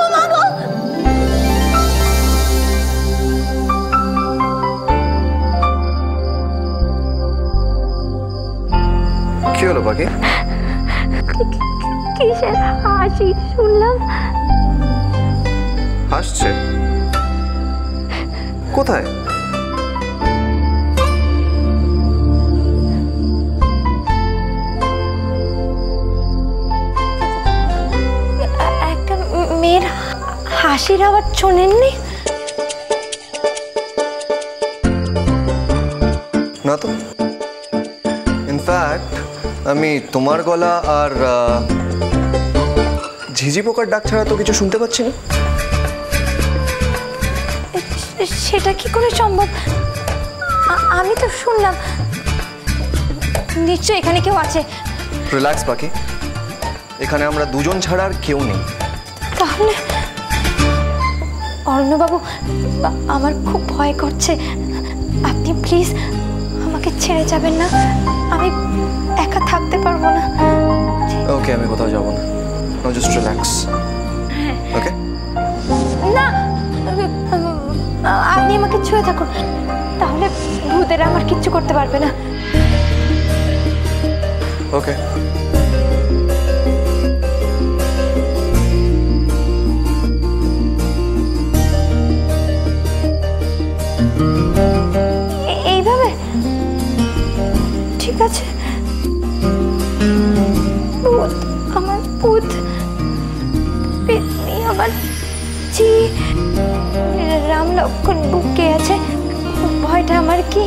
ও মা গো! কি হলো বাকি? কিসের হাসি শুনলাম? হাসছে কোথায়? একটা মেয়ের হাসির আওয়াজ শোনেননি? না তো। ইনফ্যাক্ট আমি তোমার গলা আর ঝিঝি পোকার ডাক ছাড়া তো কিছু শুনতে পাচ্ছি না। সেটা কি করে সম্ভব? আমি তো শুনলাম। নিশ্চয় এখানে কেউ আছে। রিল্যাক্স বাকি, এখানে আমরা দুজন ছাড়া আর কেউ নেই। তাহলে অরণ্যবাবু, আমার খুব ভয় করছে। আপনি প্লিজ আমাকে ছেড়ে যাবেন না। আমি একা থাকতে পারবো না। ওকে, আমি কোথাও যাব না। No, just relax. ওকে? না, আপনি আমাকে ছুঁয়ে থাকুন, তাহলে ভূতেরা আমার কিচ্ছু করতে পারবে না। ওকে। এইভাবে ঠিক আছে? ভূত, আমার ভূত, পেতনি আমার জি, রাম লক্ষ্মণ বুকে আছে। ভয়টা আমার কি?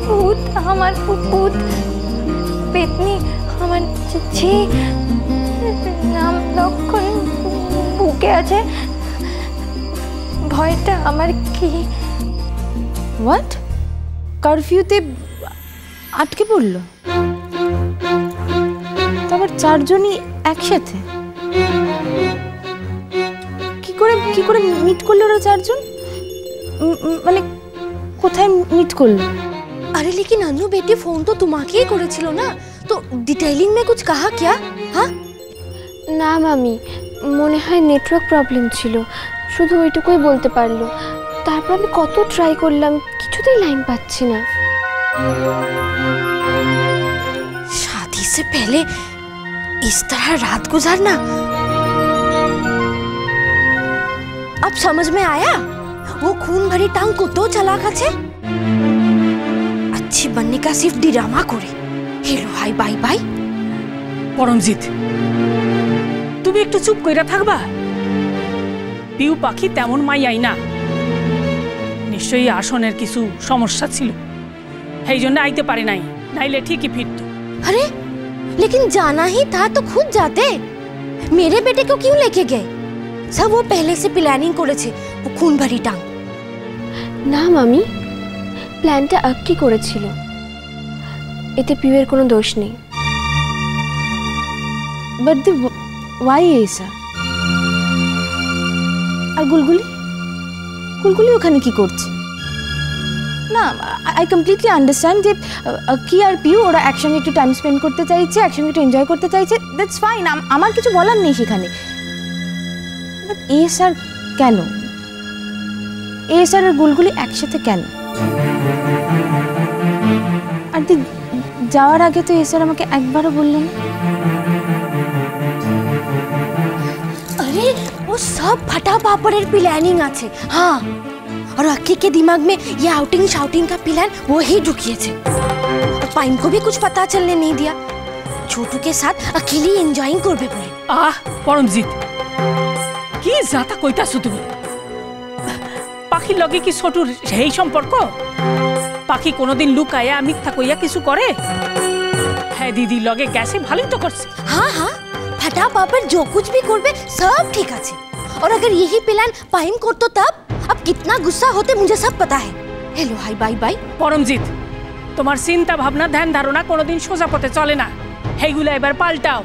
ভূত, আমার ভূত, পেতনি আমার জি, রাম লক্ষ্মণ বুকে আছে। ভয়টা আমার কি? হোয়াট? কারফিউতে আটকে পড়লো? তারপর চারজনই একসাথে কি করে মিট করলো ওরা চারজন? মানে কোথায় মিট করলো? अरे लेकिन अनु बेटी फोन तो तुम्हाके ही करेছিলো না, तो डिटेलिंग में कुछ कहा क्या? हाँ না মামি, মনে হয় নেটওয়ার্ক প্রবলেম ছিল, শুধু ওইটুকুই বলতে পারলো। তারপর আমি কত ট্রাই করলাম, কিছুতেই লাইন পাচ্ছি না। शादी से पहले इस तरह रात गुजारना, अब समझ में आया? वो खून भरी टांग को तो चालाक আছে, अच्छी बनने का सिर्फ डिरामा करे। Hello hi bye bye. Paramjit, তুমি একটু চুপ কইরা থাকবা? পিউ পাখি তেমন মাইয়াই না, নিশ্চয়ই আসনের কিছু সমস্যা ছিল, এই জন্য আইতে পারে নাই, নাইলে ঠিকই ফিরত। अरे लेकिन जाना ही था तो खुद जाते, मेरे बेटे को क्यों लेके गए? सब वो पहले से प्लानिंग করেছে, वो खून भरी टांग। না মামি, প্ল্যানটা আক্কি করেছিল, এতে পিউয়ের কোনো দোষ নেই। বাট দি ওয়াই এসা? আর গুলগুলি ওখানে কি করছে? না, আই কমপ্লিটলি আন্ডারস্ট্যান্ড যে কি আর পিউ ওরা একসঙ্গে একটু টাইম স্পেন্ড করতে চাইছে, একসঙ্গে একটু এনজয় করতে চাইছে, দ্যাটস ফাইন, আমার কিছু বলার নেই সেখানে। বাট এসআর কেন? এসআর আর গুলগুলি একসাথে কেন? আর যাওয়ার আগে তো এসআর আমাকে একবারও বললো না। अरे वो सब फटा पापड़ের प्लानिंग আছে। हाँ, और अक्की के दिमाग में ये आउटिंग शाउटिंग का प्लान वो ही ढुकिয়েছে, और पाइन को भी कुछ पता चलने नहीं दिया, छोटू के साथ अकेली एंजॉयिंग করবে বলে। আহ পরমজিৎ, কি জাতা কইতাছো তুমি? পাখির লগে কি ছোটুর সেই সম্পর্ক? পাখি কোনোদিন লুকায়া মিথ্যা কইয়া কিছু করে? হ্যাঁ দিদি লগে গেছে, ভালোই তো করছে। हाँ हाँ, फटा पापड़ जो कुछ भी করবে सब ठीक আছে, और अगर यही प्लान पाइन করতো तब अब कितना गुस्सा होते मुझे सब पता है। Hello hi bye bye. Paramjit, তোমার চিন্তা ভাবনা ধ্যান ধারণা কোনোদিন সোজা পথে চলে না, সেইগুলা এবার পাল্টাও।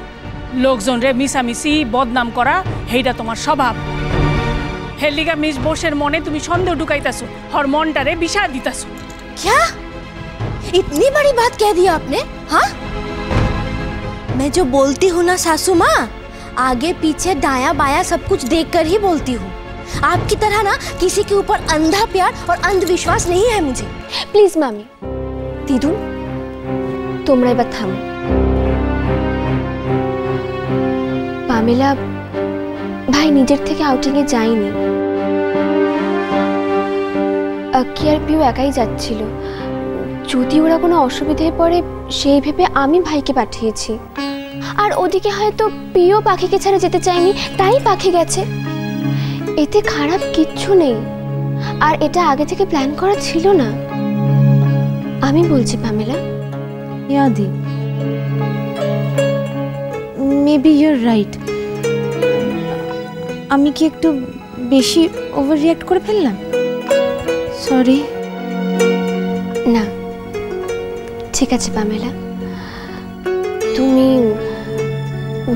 লোকজন রে মিশামিশি বদনাম করা, সেইটা তোমার স্বভাব। হেলিগা মিস বোসের মনে তুমি সন্দেহ ঢুকাইতাছো, হর মনটারে বিষাদ দিতাছো। क्या इतनी बड़ी बात कह दिया आपने? हाँ, मैं जो बोलती हूँ ना सासू माँ, आगे पीछे दायां बायां सब कुछ देखकर ही बोलती हूँ। आपकी तरह ना किसी के ऊपर अंधा प्यार और अंधविश्वास नहीं है मुझे। প্লিজ মামি। দিদু তোমরা এবার থামো। পামেলা ভাই নিজের থেকে আউটিংয়ে যায়নি, আক্কি আর পিউ একাই যাচ্ছিল। যদি ওরা কোনো অসুবিধায় পড়ে সেই ভেবে আমি ভাইকে পাঠিয়েছি। আর ওদিকে হয়তো পিও পাখিকে ছেড়ে যেতে চায়নি, তাই পাখি গেছে। এতে খারাপ কিচ্ছু নেই, আর এটা আগে থেকে প্ল্যান করা ছিল না। আমি বলছি পামেলা। ইয়াদি, মেবি ইউর রাইট। আমি কি একটু বেশি ওভার রিঅ্যাক্ট করে ফেললাম? সরি। না, ঠিক আছে পামেলা, তুমি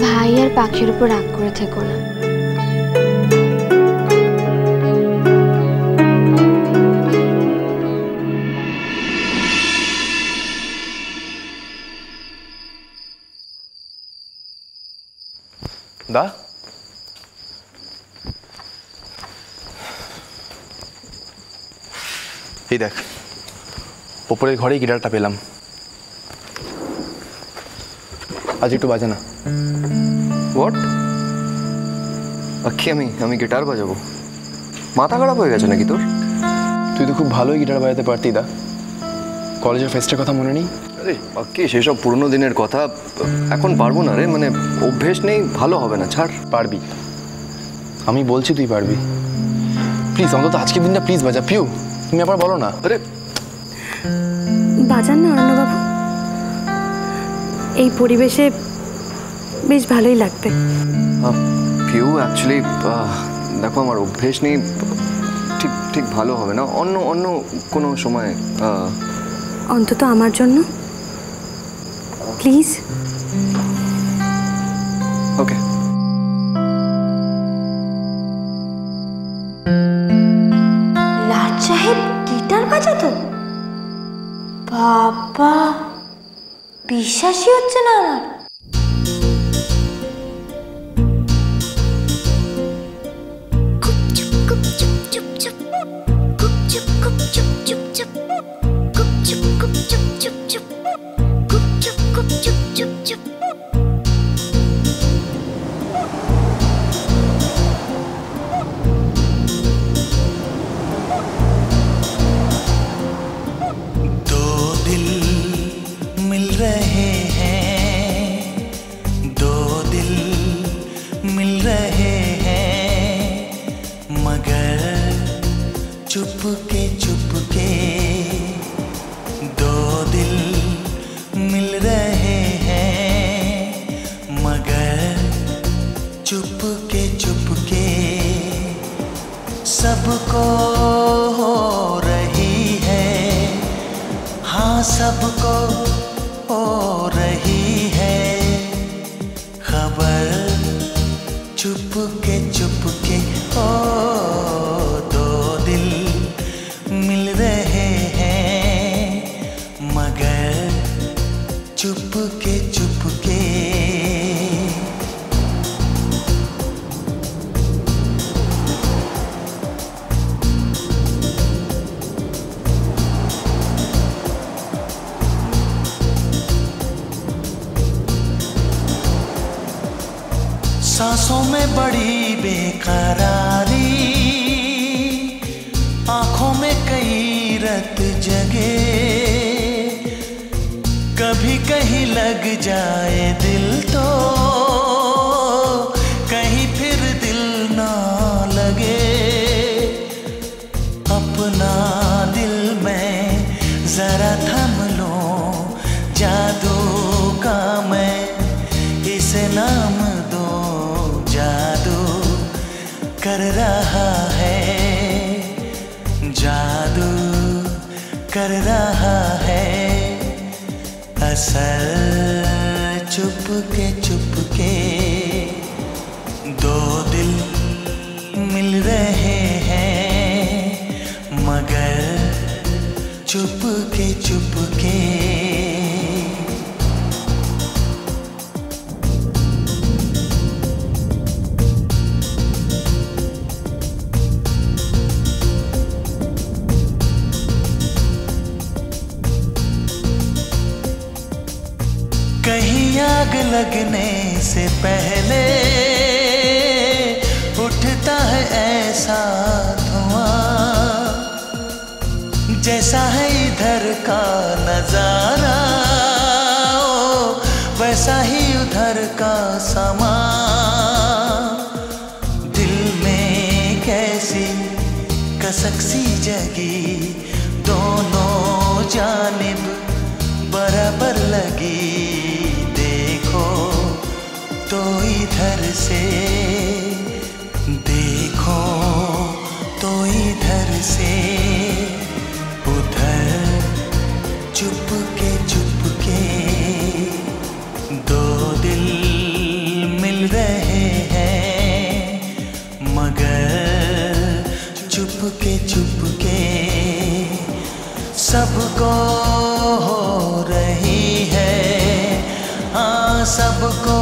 ভাই আর পাখির উপর রাগ করে থেকো না। দা, এই দেখ, ওপরের ঘরেই গিটারটা পেলাম। আজ একটু বাজে না। হোয়াট? আচ্ছা, আমি গিটার বাজাবো? মাথা খারাপ হয়ে গেছে নাকি তোর? তুই তো খুব ভালোই গিটার বাজাতে পারতি দা। কলেজের ফেস্টের কথা মনে নেই? আরে আচ্ছা, সেসব পুরনো দিনের কথা এখন পারবো না রে, মানে অভ্যেস নেই, ভালো হবে না, ছাড়। পারবি, আমি বলছি তুই পারবি। প্লিজ অন্তত আজকের দিনটা প্লিজ বাজা। পিউ, তুমি আবার বলো না। আরে বাজান না অরণ্যবাবু, এই পরিবেশে বেশ ভালোই লাগবে। পিউ অ্যাকচুয়ালি দেখো, আমার অভ্যেস নেই, ঠিক ঠিক ভালো হবে না। অন্য কোনো সময় অন্তত আমার জন্য প্লিজ। ওকে। লাট সাহেব গিটার বাজাতো? বাবা, বিশ্বাসই হচ্ছে না আমার। चुपके चुपके दो दिल मिल रहे हैं, मगर चुपके चुपके सबको हो रही है। हाँ, सबको हो रही है खबर, चुपके चुपके ओ दो दिल मिल रहे हैं, मगर चुपके चुपके। सांसों में बड़ी बेकरारी, आंखों में कई रत जगे, कभी कहीं लग जाए दिल तो कहीं फिर दिल ना लगे। अपना दिल में जरा थम लो, जादू का मैं इसे नाम दो, जादू कर रहा है, जादू कर रहा है असर, चुपके चुपके दो दिल मिल रहे हैं, मगर चुपके चुपके। आग लगने से पहले उठता है ऐसा धुआं, जैसा है इधर का नजारा वैसा ही उधर का समा। दिल में कैसी कसक सी जगी, दोनों जानिब बराबर लगी। देखो तो इधर से, देखो तो इधर से, उधर चुपके चुपके दो दिल मिल रहे हैं, मगर चुपके चुपके सबको हो रही है, हाँ सबको